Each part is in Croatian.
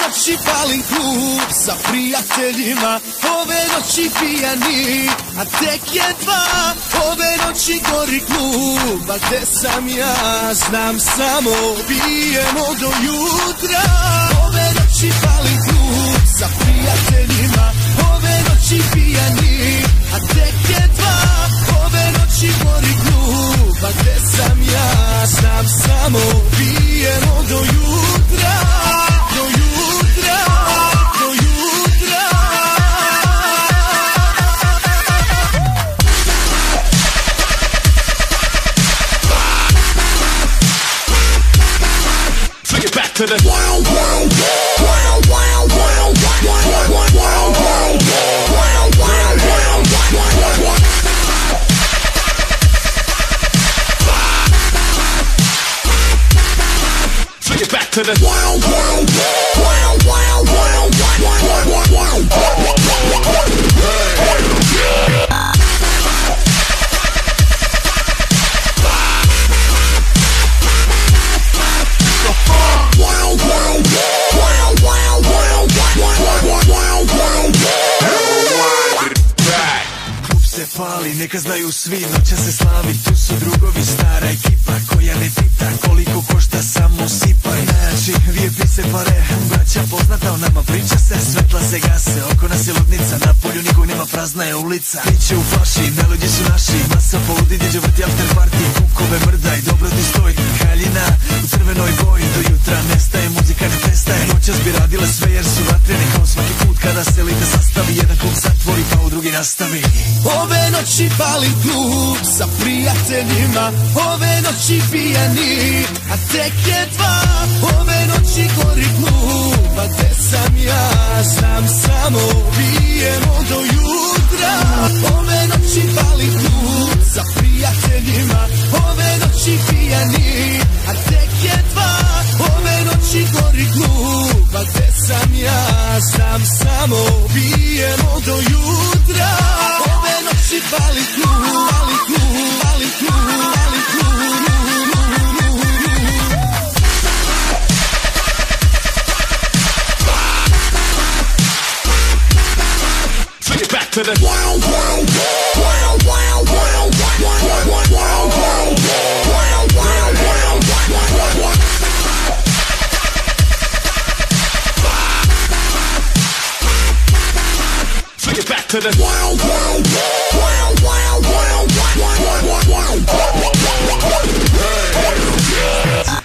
noći palim klub sa prijateljima, ove noći pijani, a tek je 2. Ove noći gori klub, a gde sam ja, znam samo pijemo do jutra. Ove noći palim klub sa prijateljima, ove noći pijani, a tek je 2. Ove noći gori klub, a gde sam ja, znam samo pijemo do jutra. Do jutra, do jutra. Take it back to the wild, wild, wild, wild, wild, wild, wild, wild, wild, wild, wild, wild, wild. Take it back to the wild, wild, wild, wild, wild, wild, wild, wild, wild. Pali, neka znaju svi, noća se slavi, tu su drugovi, stara ekipa koja ne pita koliko košta, samo sipa. Najjači VIP se pare, braća poznata o nama, priča se, svetla se gase, oko nas je ludnica, na polju nikog nema, prazna je ulica. Piće u flaši, melodi su naši, masa poludi, diđe vrti after party, kukove mrda i dobro ti stoji, haljina u crvenoj boji, do jutra nestaje, muzika ne prestaje, noćas bi radile sve jer su vatrene kao svaki put kada se elita sastavi, jedan klub zatvori pa u drugi nastavi. Ove noći palim klub sa prijateljima, ove noći pijani, a tek je 2. Ove noći gori klub, a gde sam ja, znam samo pijemo do jutra. Ove noći palim klub sa prijateljima, ove noći pijani, a tek je 2. Ove noći gori klub, a gde sam ja, znam samo pijemo do jutra. Ove noći palim klub, palim klub, palim klub, palim klub. Take it back to the wild, wild, wild, wild, wild, wild, wild, wild, wild, wild, wild, wild, wild. Take it back to the wild, wild, wild, wild, wild, wild, wild, wild.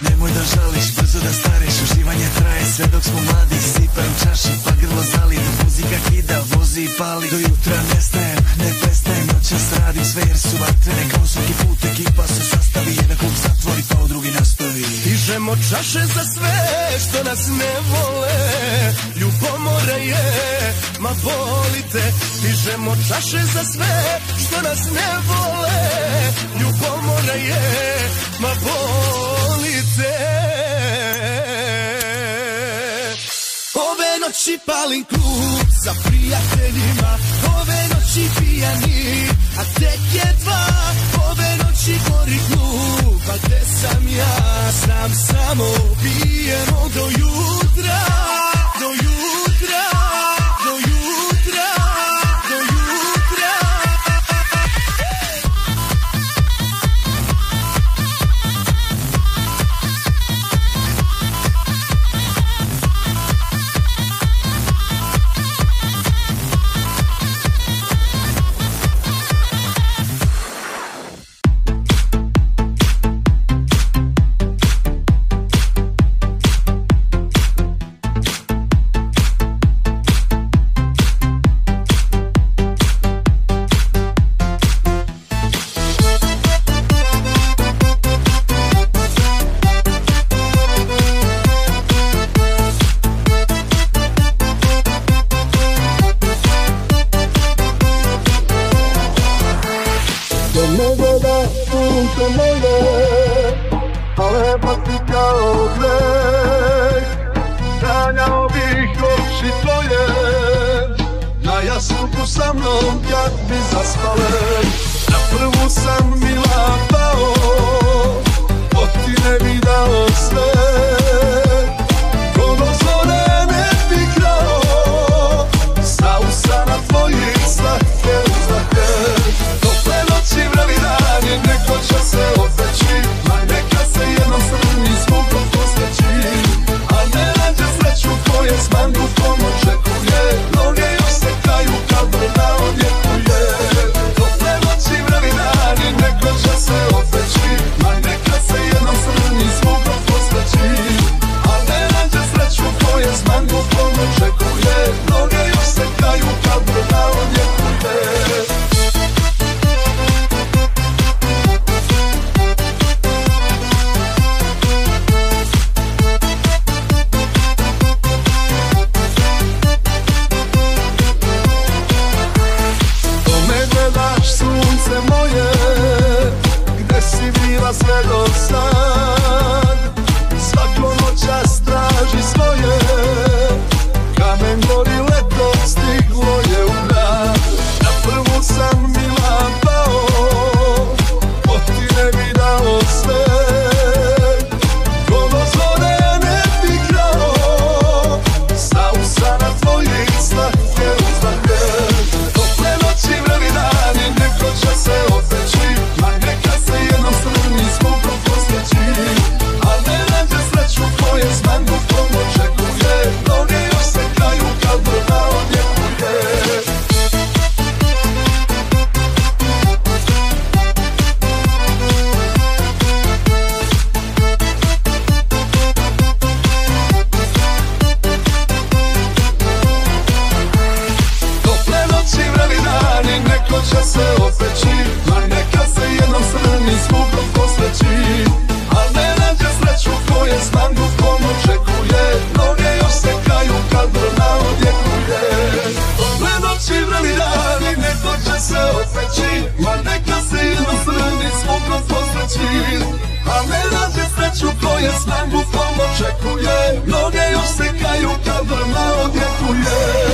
Nemoj da žališ, brzo da stariš, uživanje traje sve dok smo mladi, sipaj u čaši, pa grlo zali, muzika kida, vozi i pali, do jutra nestajem, ne prestajem, noćas radim sve jer su vatrene, kao svaki put ekipa se sastavi, jedan klub zatvori pa u drugi nastavi. Dižemo čaše za sve što nas ne vole, ljubomora je, ma volite. Dižemo čaše za sve što nas ne vole, ljubomora je, ma volite. Ove noći palim klub sa prijateljima, ove noći pijani, a tek je 2. Ove noći gori klub, a gde sam ja, znam samo pijemo do jutra. Do jutra, do jutra, do jutra. jasnuku sa mnom kad bi zaspale. Na prvu sam mila pao, od ti ne bi dao sve. Ko do zore ne svoje stan bukvalno čekuje. Mnoge još se kaju kad vrna odjekuje.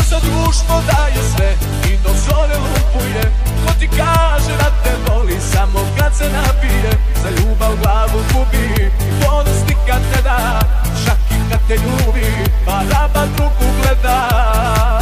za društvo daje sve i do zore lupuje. Ko ti kaže da te voli samo kad se napije, za ljubav glavu gubi i ponos nikad ne da, čak i kad te ljubi, pa rabat ruku gleda.